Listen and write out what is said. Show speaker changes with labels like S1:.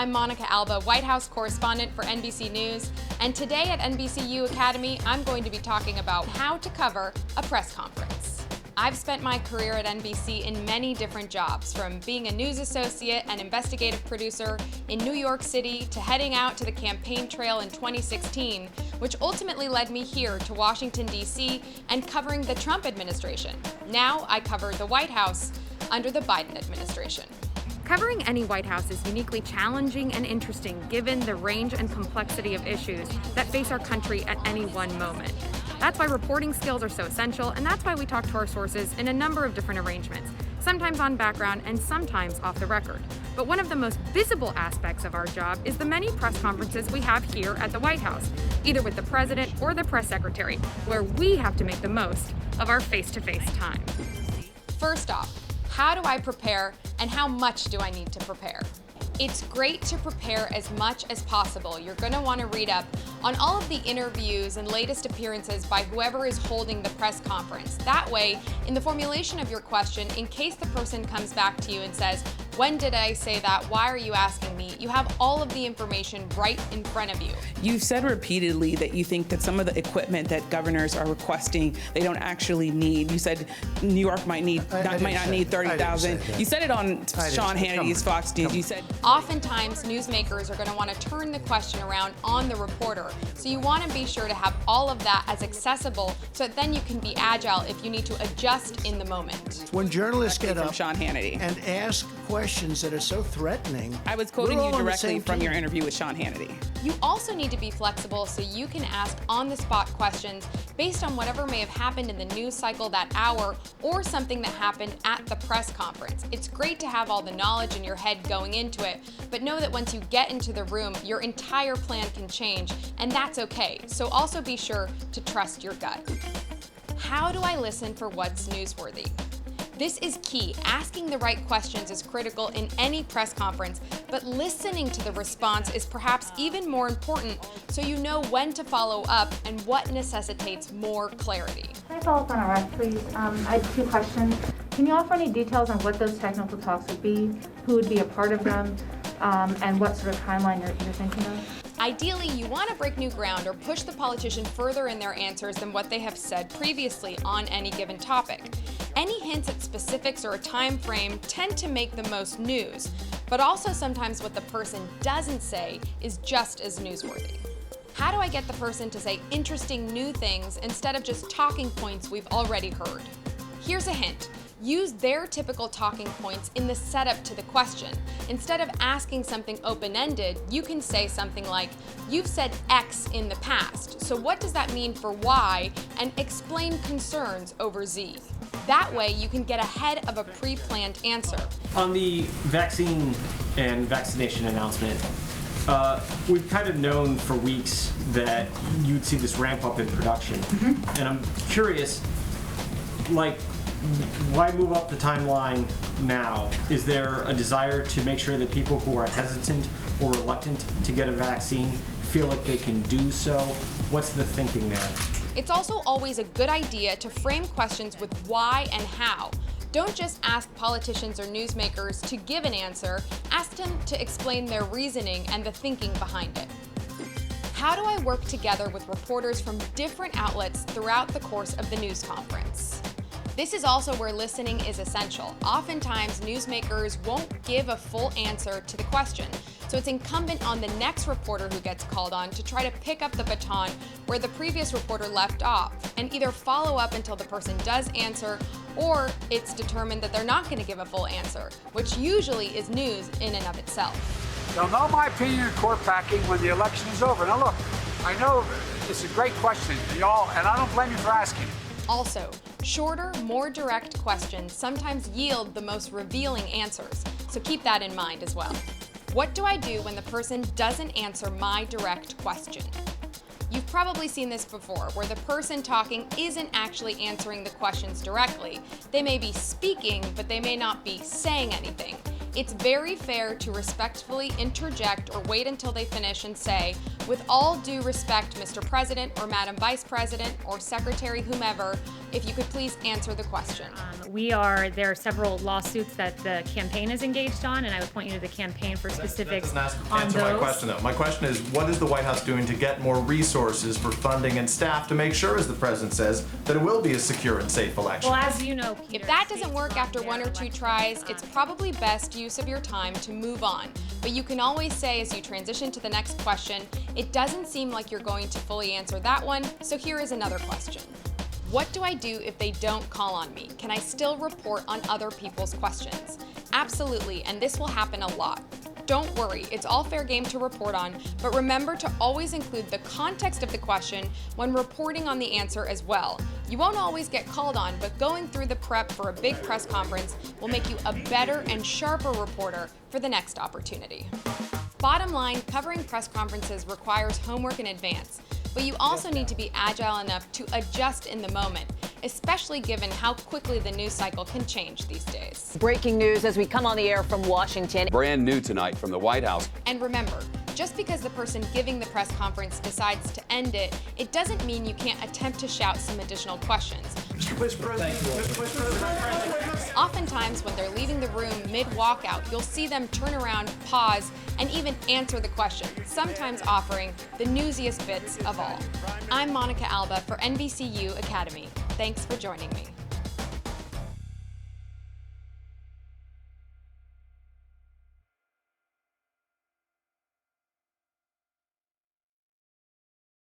S1: I'm Monica Alba, White House correspondent for NBC News, and today at NBCU Academy, I'm going to be talking about how to cover a press conference. I've spent my career at NBC in many different jobs, from being a news associate and investigative producer in New York City to heading out to the campaign trail in 2016, which ultimately led me here to Washington, D.C. and covering the Trump administration. Now I cover the White House under the Biden administration. Covering any White House is uniquely challenging and interesting given the range and complexity of issues that face our country at any one moment. That's why reporting skills are so essential, and that's why we talk to our sources in a number of different arrangements, sometimes on background and sometimes off the record. But one of the most visible aspects of our job is the many press conferences we have here at the White House, either with the president or the press secretary, where we have to make the most of our face-to-face time. First off, how do I prepare and how much do I need to prepare? It's great to prepare as much as possible. You're going to want to read up on all of the interviews and latest appearances by whoever is holding the press conference. That way, in the formulation of your question, in case the person comes back to you and says, "When did I say that? Why are you asking me?" you have all of the information right in front of you.
S2: You've said repeatedly that you think that some of the equipment that governors are requesting, they don't actually need. You said New York might not need 30,000. You said it on Sean Hannity's Fox News. You said
S1: oftentimes newsmakers are going to want to turn the question around on the reporter. So you want to be sure to have all of that as accessible so that then you can be agile if you need to adjust in the moment.
S3: When journalists get up
S2: Sean Hannity
S3: and ask questions that are so threatening.
S2: I was quoting you directly from your interview with Sean Hannity.
S1: You also need to be flexible so you can ask on-the-spot questions based on whatever may have happened in the news cycle that hour or something that happened at the press conference. It's great to have all the knowledge in your head going into it, but know that once you get into the room, your entire plan can change, and that's okay. So also be sure to trust your gut. How do I listen for what's newsworthy? This is key. Asking the right questions is critical in any press conference, but listening to the response is perhaps even more important so you know when to follow up and what necessitates more clarity.
S4: Can I follow up on a rest, please? I have two questions. Can you offer any details on what those technical talks would be, who would be a part of them, and what sort of timeline you're thinking of?
S1: Ideally, you want to break new ground or push the politician further in their answers than what they have said previously on any given topic. Any hints at specifics or a time frame tend to make the most news, but also sometimes what the person doesn't say is just as newsworthy. How do I get the person to say interesting new things instead of just talking points we've already heard? Here's a hint. Use their typical talking points in the setup to the question. Instead of asking something open-ended, you can say something like, "You've said X in the past, so what does that mean for Y?" and explain concerns over Z. That way, you can get ahead of a pre-planned answer.
S5: On the vaccine and vaccination announcement, we've kind of known for weeks that you'd see this ramp up in production. And I'm curious, why move up the timeline now? Is there a desire to make sure that people who are hesitant or reluctant to get a vaccine feel like they can do so? What's the thinking there?
S1: It's also always a good idea to frame questions with why and how. Don't just ask politicians or newsmakers to give an answer, ask them to explain their reasoning and the thinking behind it. How do I work together with reporters from different outlets throughout the course of the news conference? This is also where listening is essential. Oftentimes, newsmakers won't give a full answer to the question, so it's incumbent on the next reporter who gets called on to try to pick up the baton where the previous reporter left off and either follow up until the person does answer, or it's determined that they're not going to give a full answer, which usually is news in and of itself.
S6: They'll know my opinion on court packing when the election is over. Now look, I know it's a great question, y'all, and I don't blame you for asking.
S1: Also, shorter, more direct questions sometimes yield the most revealing answers, so keep that in mind as well. What do I do when the person doesn't answer my direct question? You've probably seen this before, where the person talking isn't actually answering the questions directly. They may be speaking, but they may not be saying anything. It's very fair to respectfully interject or wait until they finish and say, "With all due respect, Mr. President or Madam Vice President or Secretary whomever, if you could please answer the question.
S7: There are several lawsuits that the campaign is engaged on, and I would point you to the campaign for specifics
S8: That doesn't
S7: on
S8: answer
S7: those.
S8: my question, though. My question is, what is the White House doing to get more resources for funding and staff to make sure, as the president says, that it will be a secure and safe election?
S7: Well, as you know, Peter,
S1: If that doesn't work after one or two tries, it's probably best use of your time to move on. But you can always say as you transition to the next question, it doesn't seem like you're going to fully answer that one, so here is another question. What do I do if they don't call on me? Can I still report on other people's questions? Absolutely, and this will happen a lot. Don't worry, it's all fair game to report on, but remember to always include the context of the question when reporting on the answer as well. You won't always get called on, but going through the prep for a big press conference will make you a better and sharper reporter for the next opportunity. Bottom line, covering press conferences requires homework in advance, but you also need to be agile enough to adjust in the moment, especially given how quickly the news cycle can change these days.
S9: Breaking news as we come on the air from Washington.
S10: Brand new tonight from the White House.
S1: And remember, just because the person giving the press conference decides to end it, it doesn't mean you can't attempt to shout some additional questions.
S3: Mr. Vice President, Mr. Vice President.
S1: Oftentimes, when they're leaving the room mid-walkout, you'll see them turn around, pause, and even answer the question, sometimes offering the newsiest bits of all. I'm Monica Alba for NBCU Academy. Thanks for joining me.